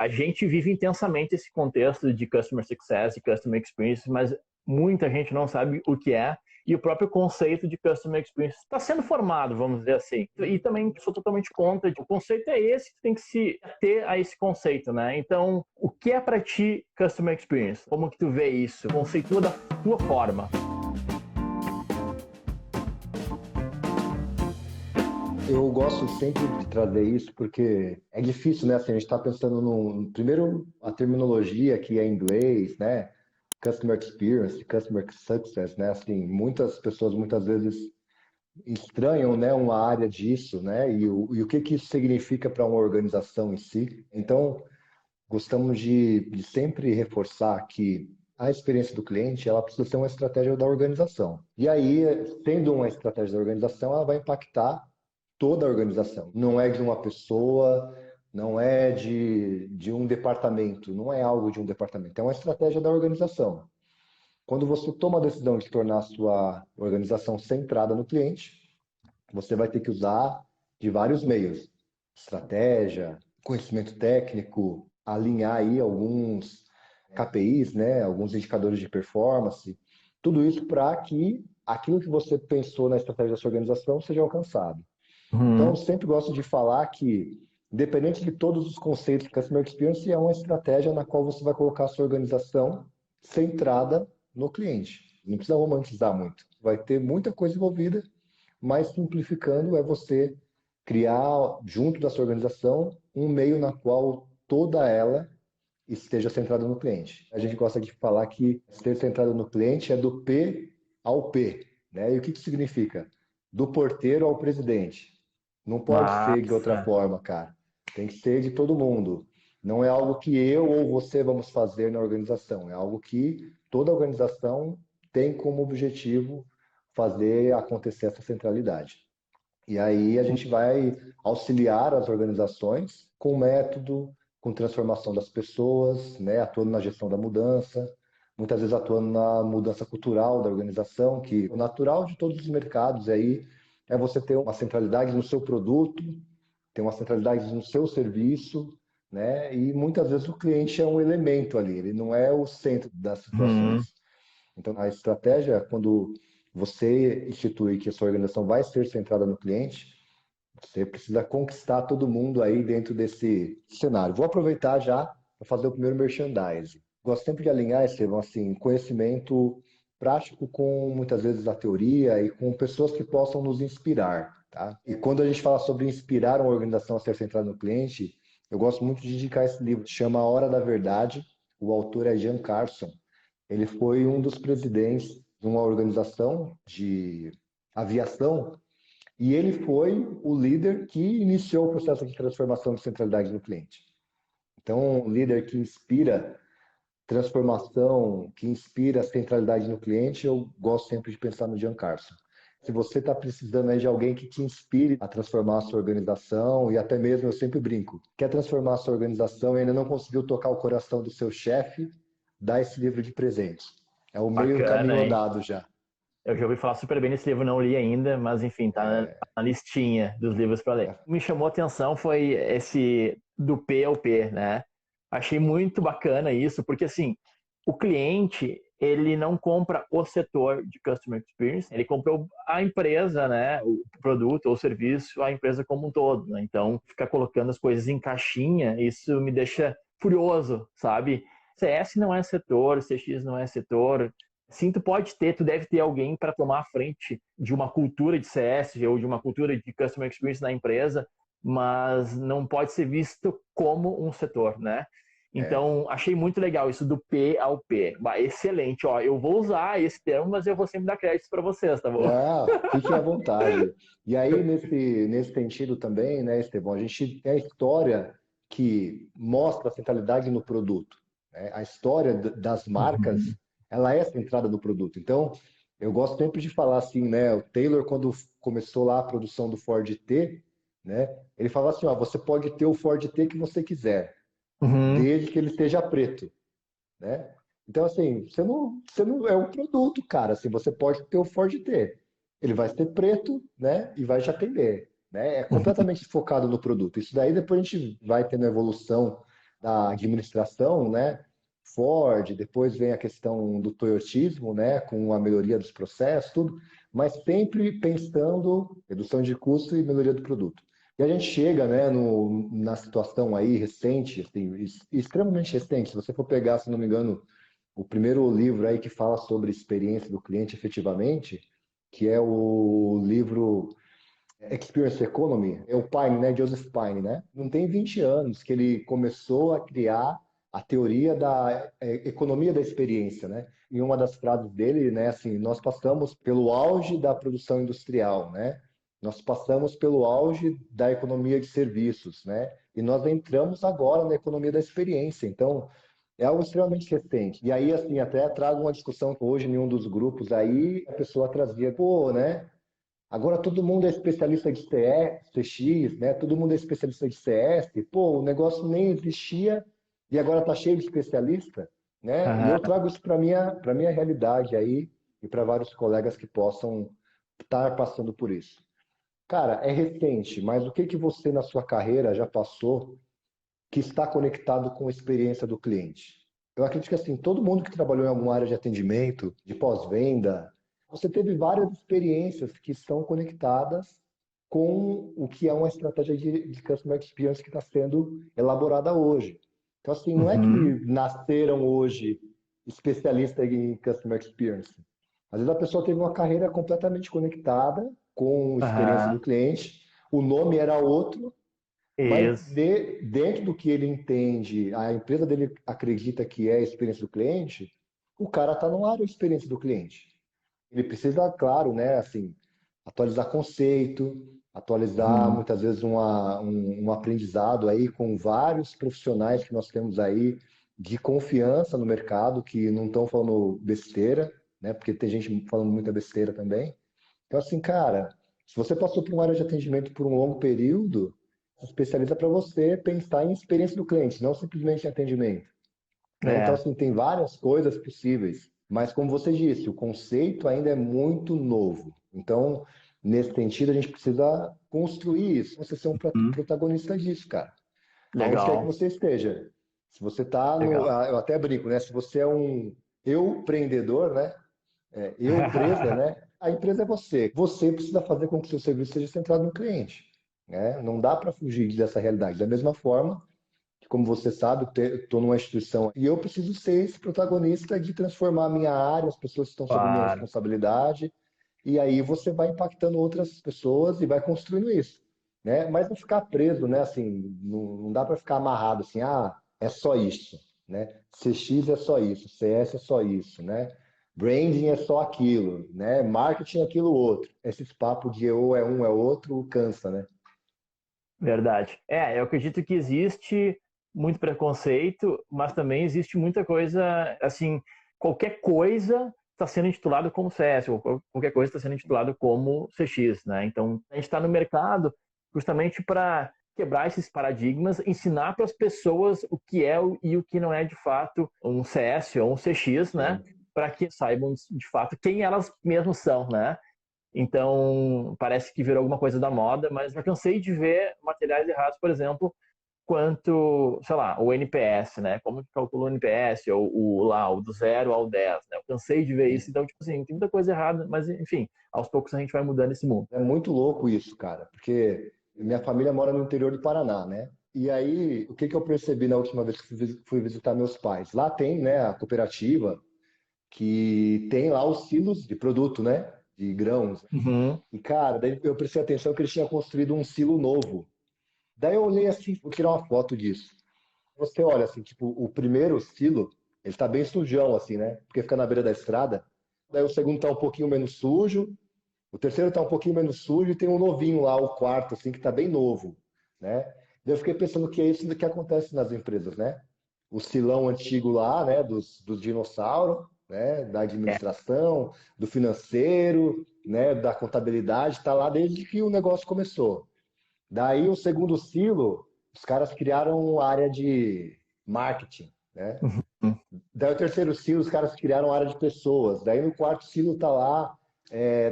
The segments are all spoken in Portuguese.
A gente vive intensamente esse contexto de Customer Success e Customer Experience, mas muita gente não sabe o que é, e o próprio conceito de Customer Experience está sendo formado, vamos dizer assim. E também sou totalmente contra, o conceito é esse, que tem que se ter a esse conceito, né? Então, o que é para ti Customer Experience? Como que tu vê isso? Conceitua da tua forma. Eu gosto sempre de trazer isso porque é difícil, né? Assim, a gente está pensando primeiro, a terminologia que é em inglês, né? Customer Experience, Customer Success, né? Assim, muitas pessoas muitas vezes estranham, né, uma área disso, né? E o que que isso significa para uma organização em si. Então, gostamos de sempre reforçar que a experiência do cliente, ela precisa ser uma estratégia da organização. E aí, tendo uma estratégia da organização, ela vai impactar toda a organização. Não é de uma pessoa, não é de um departamento, não é algo de um departamento, é uma estratégia da organização. Quando você toma a decisão de tornar a sua organização centrada no cliente, você vai ter que usar de vários meios. Estratégia, conhecimento técnico, alinhar aí alguns KPIs, né, alguns indicadores de performance, tudo isso para que aquilo que você pensou na estratégia da sua organização seja alcançado. Então, eu sempre gosto de falar que, independente de todos os conceitos, Customer Experience é uma estratégia na qual você vai colocar a sua organização centrada no cliente. Não precisa romantizar muito. Vai ter muita coisa envolvida, mas simplificando é você criar, junto da sua organização, um meio na qual toda ela esteja centrada no cliente. A gente gosta de falar que ser centrado no cliente é do P ao P, né? E o que que significa? Do porteiro ao presidente. Não pode ser de outra Massa. forma, cara. Tem que ser de todo mundo. Não é algo que eu ou você vamos fazer na organização. É algo que toda organização tem como objetivo fazer acontecer essa centralidade. E aí a gente vai auxiliar as organizações com método, com transformação das pessoas, né, atuando na gestão da mudança, muitas vezes atuando na mudança cultural da organização, que o natural de todos os mercados aí é você ter uma centralidade no seu produto, ter uma centralidade no seu serviço, né? E muitas vezes o cliente é um elemento ali, ele não é o centro das Uhum. situações. Então, a estratégia, quando você institui que a sua organização vai ser centrada no cliente, você precisa conquistar todo mundo aí dentro desse cenário. Vou aproveitar já para fazer o primeiro merchandising. Gosto sempre de alinhar, Estevão, assim, conhecimento prático com muitas vezes a teoria e com pessoas que possam nos inspirar, tá? E quando a gente fala sobre inspirar uma organização a ser centrada no cliente, eu gosto muito de indicar esse livro, chama A Hora da Verdade. O autor é Jan Carlson. Ele foi um dos presidentes de uma organização de aviação e ele foi o líder que iniciou o processo de transformação de centralidade no cliente. Então, um líder que inspira transformação, que inspira centralidade no cliente, eu gosto sempre de pensar no Jan Carlson. Se você está precisando aí de alguém que te inspire a transformar a sua organização, e até mesmo eu sempre brinco, quer transformar a sua organização e ainda não conseguiu tocar o coração do seu chefe, dá esse livro de presente. É o meio caminho Bacana, hein? andado já. Eu já ouvi falar super bem desse livro, não li ainda, mas enfim, tá na listinha dos livros para ler. O que me chamou a atenção foi esse do P ao P, né? Achei muito bacana isso, porque assim, o cliente, ele não compra o setor de Customer Experience, ele compra a empresa, né? O produto ou serviço, a empresa como um todo, né? Então, ficar colocando as coisas em caixinha, isso me deixa furioso, sabe? CS não é setor, CX não é setor. Sim, tu deve ter alguém para tomar a frente de uma cultura de CS ou de uma cultura de Customer Experience na empresa, mas não pode ser visto como um setor, né? É. Então, achei muito legal isso do P ao P. Bah, excelente, ó. Eu vou usar esse termo, mas eu vou sempre dar crédito para vocês, tá bom? Não, fique à vontade. E aí, nesse sentido também, né, Estevão, a gente tem a história que mostra a centralidade no produto, né? A história das Uhum. marcas, ela é centrada no produto. Então, eu gosto sempre de falar assim, né? O Taylor, quando começou lá a produção do Ford T, né? Ele falava assim, ó, você pode ter o Ford T que você quiser, Uhum. desde que ele esteja preto, né? Então, assim, você não é um produto, cara. Assim, você pode ter o Ford T. Ele vai ser preto, né? E vai te atender, né? É completamente focado no produto. Isso daí depois a gente vai tendo evolução da administração, né? Ford, depois vem a questão do toyotismo, né? Com a melhoria dos processos, tudo, mas sempre pensando redução de custo e melhoria do produto. E a gente chega, né, na situação aí recente, assim, extremamente recente. Se você for pegar, se não me engano, o primeiro livro aí que fala sobre experiência do cliente efetivamente, que é o livro Experience Economy, é o Pine, né, Joseph Pine, né? Não tem 20 anos que ele começou a criar a teoria da economia da experiência, né? Em uma das frases dele, né, assim, nós passamos pelo auge da produção industrial, né? Nós passamos pelo auge da economia de serviços, né? E nós entramos agora na economia da experiência. Então, é algo extremamente recente. E aí, assim, até trago uma discussão hoje em um dos grupos aí, a pessoa trazia, pô, né? Agora todo mundo é especialista de CX, né? Todo mundo é especialista de CS. Pô, o negócio nem existia e agora tá cheio de especialista, né? E eu Aham. trago isso para minha realidade aí e para vários colegas que possam estar passando por isso. Cara, é recente, mas o que que você na sua carreira já passou que está conectado com a experiência do cliente? Eu acredito que assim, todo mundo que trabalhou em alguma área de atendimento, de pós-venda, você teve várias experiências que estão conectadas com o que é uma estratégia de customer experience que está sendo elaborada hoje. Então, assim, não é que Uhum. nasceram hoje especialistas em customer experience. Às vezes a pessoa teve uma carreira completamente conectada com a experiência do Aham. cliente, o nome era outro, mas Isso. dentro do que ele entende, a empresa dele acredita que é a experiência do cliente, o cara está no área de experiência do cliente. Ele precisa, claro, né, assim, atualizar conceito, atualizar Uhum. muitas vezes um aprendizado aí com vários profissionais que nós temos aí de confiança no mercado, que não estão falando besteira, né, porque tem gente falando muita besteira também. Então, assim, cara, se você passou por uma área de atendimento por um longo período, se especializa para você pensar em experiência do cliente, não simplesmente em atendimento, né? Então, É, assim, tem várias coisas possíveis, mas como você disse, o conceito ainda é muito novo. Então, nesse sentido, a gente precisa construir isso, você ser um uhum. protagonista disso, cara. Aonde quer que Legal, você esteja. Se você está no, legal. eu até brinco, né? Se você é um eu empreendedor, né? Eu, empresa, né? A empresa é você. Você precisa fazer com que o seu serviço seja centrado no cliente, né? Não dá para fugir dessa realidade. Da mesma forma que, como você sabe, eu estou numa instituição e eu preciso ser esse protagonista de transformar a minha área, as pessoas que estão sob minha Claro. responsabilidade, e aí você vai impactando outras pessoas e vai construindo isso, né? Mas não ficar preso, né? Assim, não dá para ficar amarrado assim, ah, é só isso, né? CX é só isso, CS é só isso, né? Branding é só aquilo, né? Marketing é aquilo outro. Esses papos de ou é um é outro cansa, né? Verdade. É, eu acredito que existe muito preconceito, mas também existe muita coisa, assim, qualquer coisa está sendo intitulado como CS, ou qualquer coisa está sendo intitulado como CX, né? Então, a gente está no mercado justamente para quebrar esses paradigmas, ensinar para as pessoas o que é e o que não é de fato um CS ou um CX, né? Sim. Para que saibam de fato quem elas mesmas são, né? Então, parece que virou alguma coisa da moda, mas já cansei de ver materiais errados, por exemplo, quanto, sei lá, o NPS, né? Como que calcula o NPS, ou lá, o do 0 ao 10, né? Eu cansei de ver isso, então, tipo assim, tem muita coisa errada, mas enfim, aos poucos a gente vai mudando esse mundo. É muito louco isso, cara, porque minha família mora no interior do Paraná, né? E aí, o que que eu percebi na última vez que fui visitar meus pais? Lá tem, né, a cooperativa que tem lá os silos de produto, né, de grãos. Uhum. E, cara, daí eu prestei atenção que eles tinham construído um silo novo. Daí eu olhei assim, vou tirar uma foto disso. Você olha assim, tipo, o primeiro silo, ele tá bem sujão, assim, né? Porque fica na beira da estrada. Daí o segundo tá um pouquinho menos sujo, o terceiro tá um pouquinho menos sujo e tem um novinho lá, o quarto, assim, que tá bem novo, né? Daí eu fiquei pensando que é isso que acontece nas empresas, né? O silão antigo lá, né, dos dinossauros, né, da É. administração, do financeiro, né, da contabilidade, tá lá desde que o negócio começou. Daí o segundo silo, os caras criaram a área de marketing, né? Uhum. Daí o terceiro silo, os caras criaram a área de pessoas. Daí no quarto silo tá lá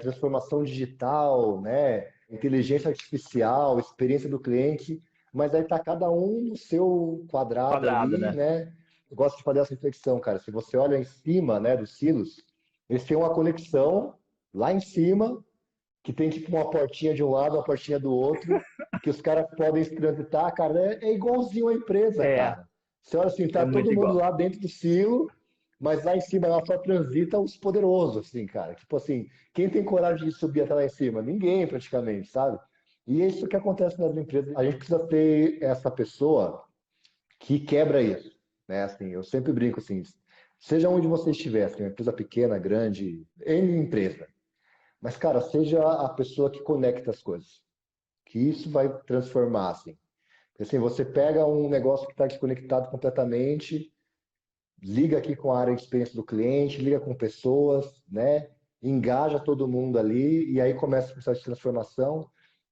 transformação digital, né? Inteligência artificial, experiência do cliente. mas aí tá cada um no seu quadrado Quadrado, ali, né? né? Eu gosto de fazer essa reflexão, cara. Se você olha em cima, né, dos silos, eles têm uma conexão lá em cima, que tem tipo uma portinha de um lado, uma portinha do outro, que os caras podem se transitar, cara. É igualzinho a empresa, É, cara. Você olha assim, é tá muito todo mundo igual. lá dentro do silo, mas lá em cima ela só transita os poderosos, assim, cara. Tipo assim, quem tem coragem de subir até lá em cima? Ninguém, praticamente, sabe? E é isso que acontece nas empresas. A gente precisa ter essa pessoa que quebra isso, né? Assim, eu sempre brinco assim, seja onde você estiver, assim, uma empresa pequena, grande, N empresa, mas, cara, seja a pessoa que conecta as coisas, que isso vai transformar, assim. Porque, assim, você pega um negócio que está desconectado completamente, liga aqui com a área de experiência do cliente, liga com pessoas, né? Engaja todo mundo ali e aí começa o processo de transformação.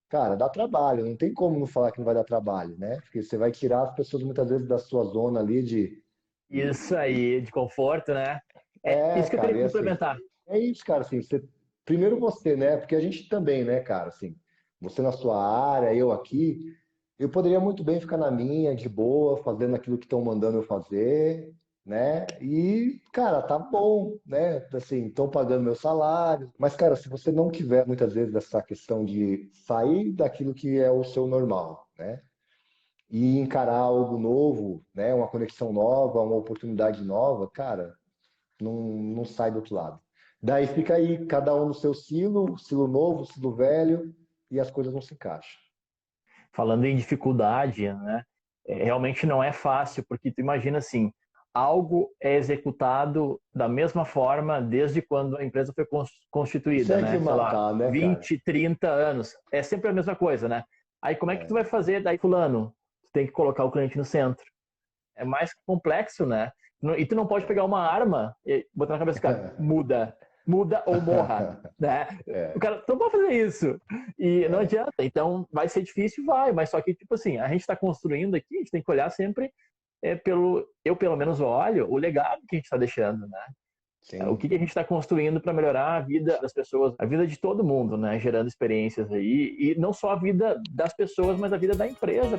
Cara, dá trabalho, não tem como não falar que não vai dar trabalho, né? Porque você vai tirar as pessoas muitas vezes da sua zona ali de. Isso aí, de conforto, né? É É, isso que eu teria cara, que e assim, complementar. é isso, cara, assim, primeiro você, né? Porque a gente também, né, cara, assim, você na sua área, eu aqui, eu poderia muito bem ficar na minha, de boa, fazendo aquilo que estão mandando eu fazer, né? E, cara, tá bom, né? Assim, estão pagando meu salário. Mas, cara, se você não tiver muitas vezes essa questão de sair daquilo que é o seu normal, né? E encarar algo novo, né? Uma conexão nova, uma oportunidade nova, cara, não sai do outro lado. Daí fica aí, cada um no seu silo, silo novo, silo velho, e as coisas não se encaixam. Falando em dificuldade, né? Realmente não é fácil, porque tu imagina assim, algo é executado da mesma forma desde quando a empresa foi Isso constituída, é de né? Sei lá, matar, né, cara? 20, 30 anos. É sempre a mesma coisa, né? Aí como é que tu vai É. fazer daí, fulano? Tu tem que colocar o cliente no centro. É mais complexo, né? E tu não pode pegar uma arma e botar na cabeça do cara, muda, muda ou morra, né? O É, cara não pode fazer isso. E não é, adianta. Então, vai ser difícil, vai. Mas só que, tipo assim, a gente está construindo aqui, a gente tem que olhar sempre eu pelo menos olho o legado que a gente está deixando, né? O que sim. a gente está construindo para melhorar a vida das pessoas, a vida de todo mundo, né? Gerando experiências aí. E não só a vida das pessoas, mas a vida da empresa.